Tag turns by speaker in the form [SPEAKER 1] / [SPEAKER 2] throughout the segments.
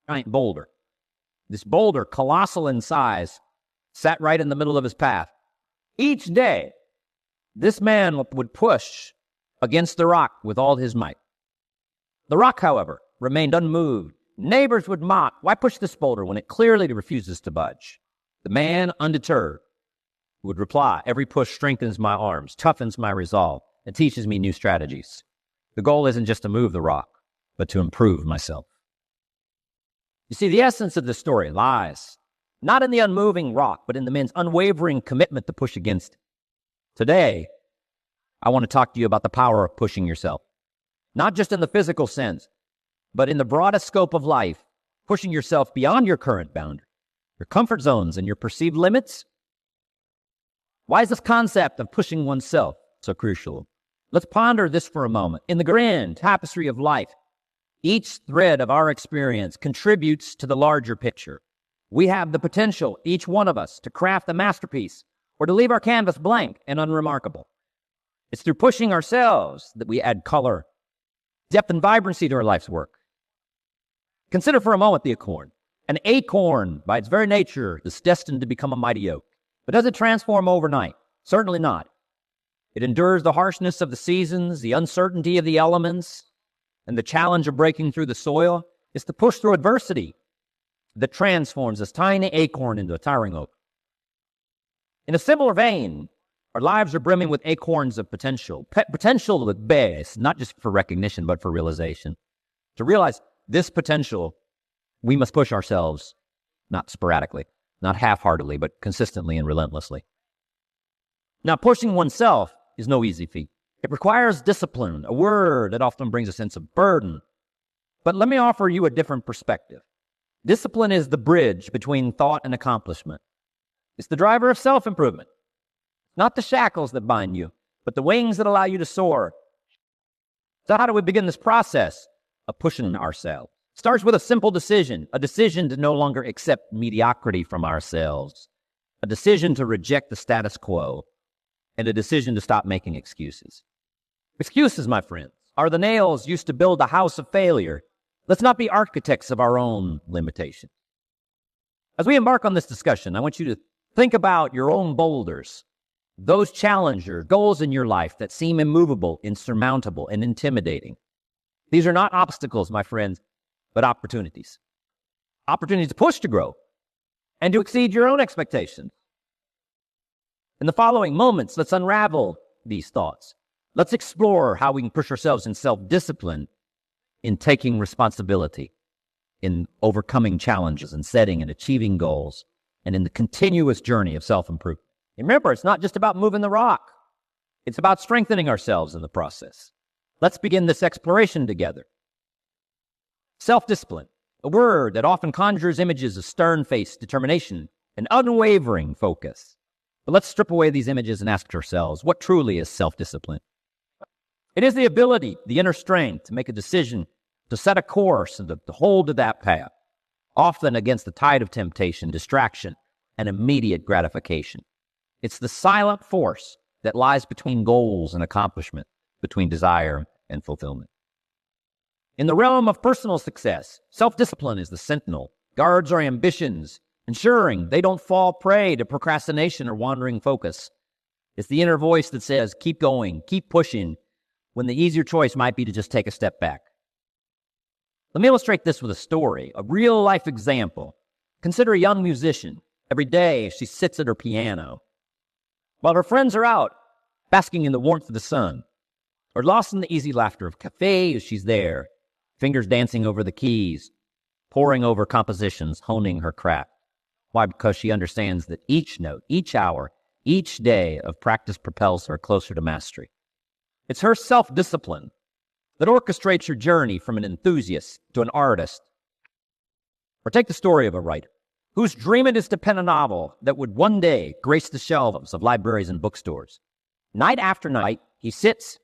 [SPEAKER 1] giant boulder. This boulder, colossal in size, sat right in the middle of his path. Each day, this man would push against the rock with all his might. The rock, however, remained unmoved. Neighbors would mock, "Why push this boulder when it clearly refuses to budge?" The man, undeterred, would reply, "Every push strengthens my arms, toughens my resolve, and teaches me new strategies. The goal isn't just to move the rock, but to improve myself." You see, the essence of the story lies not in the unmoving rock, but in the man's unwavering commitment to push against it. Today, I want to talk to you about the power of pushing yourself, not just in the physical sense, but in the broadest scope of life, pushing yourself beyond your current boundary, your comfort zones, and your perceived limits. Why is this concept of pushing oneself so crucial? Let's ponder this for a moment. In the grand tapestry of life, each thread of our experience contributes to the larger picture. We have the potential, each one of us, to craft a masterpiece or to leave our canvas blank and unremarkable. It's through pushing ourselves that we add color, depth, and vibrancy to our life's work. Consider for a moment the acorn. An acorn, by its very nature, is destined to become a mighty oak. But does it transform overnight? Certainly not. It endures the harshness of the seasons, the uncertainty of the elements, and the challenge of breaking through the soil. It's the push through adversity that transforms this tiny acorn into a towering oak. In a similar vein, our lives are brimming with acorns of potential. Potential with base, not just for recognition, but for realization. To realize this potential, we must push ourselves, not sporadically, not half-heartedly, but consistently and relentlessly. Now, pushing oneself is no easy feat. It requires discipline, a word that often brings a sense of burden. But let me offer you a different perspective. Discipline is the bridge between thought and accomplishment. It's the driver of self-improvement. Not the shackles that bind you, but the wings that allow you to soar. So how do we begin this process of pushing ourselves? It starts with a simple decision, a decision to no longer accept mediocrity from ourselves, a decision to reject the status quo, and a decision to stop making excuses. Excuses, my friends, are the nails used to build a house of failure. Let's not be architects of our own limitations. As we embark on this discussion, I want you to think about your own boulders, those challenges, goals in your life that seem immovable, insurmountable, and intimidating. These are not obstacles, my friends, but opportunities. Opportunities to push to grow and to exceed your own expectations. In the following moments, let's unravel these thoughts. Let's explore how we can push ourselves in self-discipline, in taking responsibility, in overcoming challenges and setting and achieving goals, and in the continuous journey of self-improvement. Remember, it's not just about moving the rock. It's about strengthening ourselves in the process. Let's begin this exploration together. Self-discipline, a word that often conjures images of stern-faced determination and unwavering focus. But let's strip away these images and ask ourselves, what truly is self-discipline? It is the ability, the inner strength to make a decision, to set a course, and to hold to that path, often against the tide of temptation, distraction, and immediate gratification. It's the silent force that lies between goals and accomplishment, between desire and fulfillment. In the realm of personal success, self-discipline is the sentinel, guards our ambitions, ensuring they don't fall prey to procrastination or wandering focus. It's the inner voice that says, keep going, keep pushing, when the easier choice might be to just take a step back. Let me illustrate this with a story, a real-life example. Consider a young musician. Every day, she sits at her piano, while her friends are out, basking in the warmth of the sun, or lost in the easy laughter of cafes. She's there, fingers dancing over the keys, poring over compositions, honing her craft. Why? Because she understands that each note, each hour, each day of practice propels her closer to mastery. It's her self-discipline that orchestrates her journey from an enthusiast to an artist. Or take the story of a writer whose dream it is to pen a novel that would one day grace the shelves of libraries and bookstores. Night after night, he sits,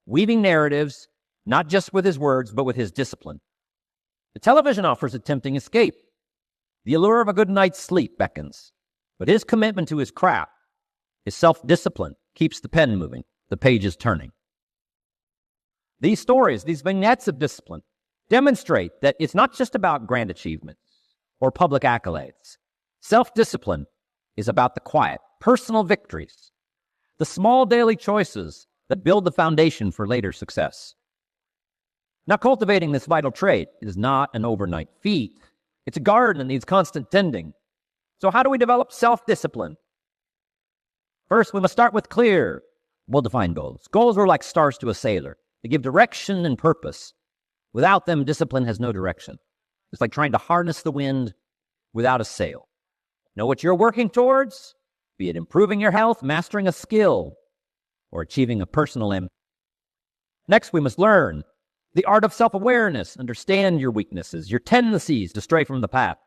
[SPEAKER 1] weaving narratives, not just with his words, but with his discipline. The television offers a tempting escape. The allure of a good night's sleep beckons. But his commitment to his craft, his self-discipline, keeps the pen moving, the pages turning. These stories, these vignettes of discipline, Demonstrate that it's not just about grand achievements or public accolades. Self-discipline is about the quiet, personal victories, the small daily choices that build the foundation for later success. Now, cultivating this vital trait is not an overnight feat. It's a garden that needs constant tending. So how do we develop self-discipline? First, we must start with clear, well-defined goals. Goals are like stars to a sailor. They give direction and purpose. Without them, discipline has no direction. It's like trying to harness the wind without a sail. Know what you're working towards, be it improving your health, mastering a skill, or achieving a personal aim. Next, we must learn the art of self-awareness, understand your weaknesses, your tendencies to stray from the path.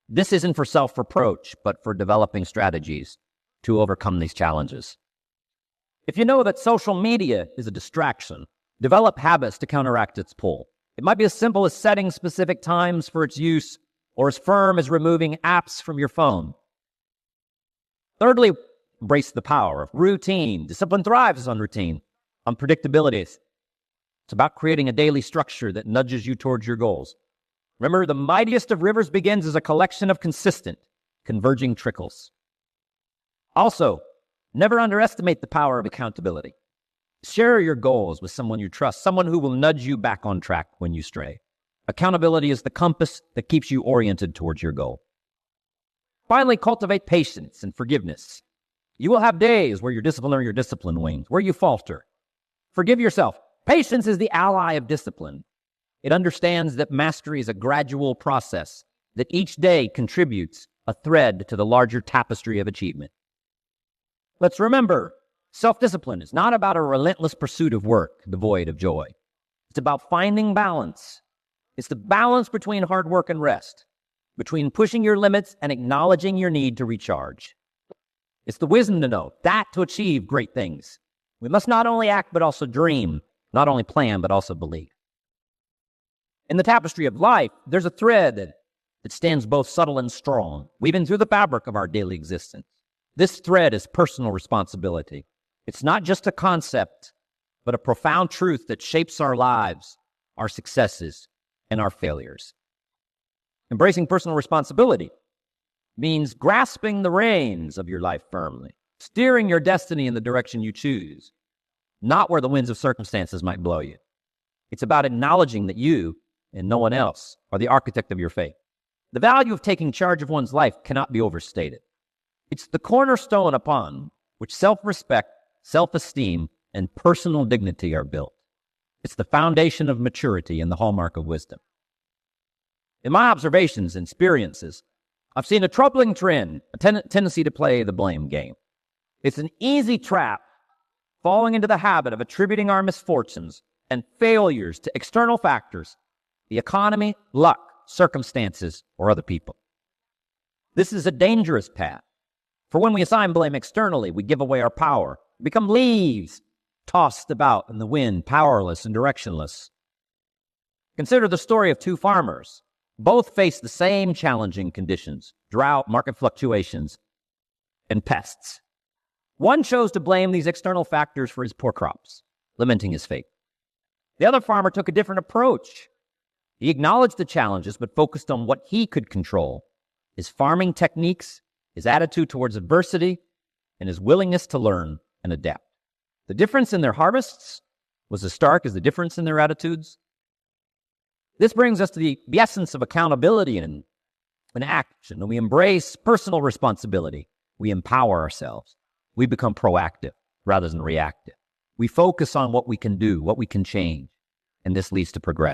[SPEAKER 1] This isn't for self-reproach, but for developing strategies to overcome these challenges. If you know that social media is a distraction, develop habits to counteract its pull. It might be as simple as setting specific times for its use, or as firm as removing apps from your phone. Thirdly, embrace the power of routine. Discipline thrives on routine, on predictabilities. It's about creating a daily structure that nudges you towards your goals. Remember, the mightiest of rivers begins as a collection of consistent, converging trickles. Also, never underestimate the power of accountability. Share your goals with someone you trust, someone who will nudge you back on track when you stray. Accountability is the compass that keeps you oriented towards your goal. Finally, cultivate patience and forgiveness. You will have days where your discipline wanes, where you falter. Forgive yourself. Patience is the ally of discipline. It understands that mastery is a gradual process, that each day contributes a thread to the larger tapestry of achievement. Let's remember, self-discipline is not about a relentless pursuit of work devoid of joy. It's about finding balance. It's the balance between hard work and rest, between pushing your limits and acknowledging your need to recharge. It's the wisdom to know that to achieve great things, we must not only act but also dream, not only plan but also believe. In the tapestry of life, there's a thread that stands both subtle and strong, weaving through the fabric of our daily existence. This thread is personal responsibility. It's not just a concept, but a profound truth that shapes our lives, our successes, and our failures. Embracing personal responsibility means grasping the reins of your life firmly, steering your destiny in the direction you choose, not where the winds of circumstances might blow you. It's about acknowledging that you and no one else are the architect of your fate. The value of taking charge of one's life cannot be overstated. It's the cornerstone upon which self-respect, self-esteem, and personal dignity are built. It's the foundation of maturity and the hallmark of wisdom. In my observations and experiences, I've seen a troubling trend, a tendency to play the blame game. It's an easy trap, falling into the habit of attributing our misfortunes and failures to external factors, the economy, luck, circumstances, or other people. This is a dangerous path, for when we assign blame externally, we give away our power, become leaves tossed about in the wind, powerless and directionless. Consider the story of two farmers. Both face the same challenging conditions: drought, market fluctuations, and pests. One chose to blame these external factors for his poor crops, lamenting his fate. The other farmer took a different approach. He acknowledged the challenges, but focused on what he could control: his farming techniques, his attitude towards adversity, and his willingness to learn and adapt. The difference in their harvests was as stark as the difference in their attitudes. This brings us to the essence of accountability and action. When we embrace personal responsibility, we empower ourselves. We become proactive rather than reactive. We focus on what we can do, what we can change, and this leads to progress.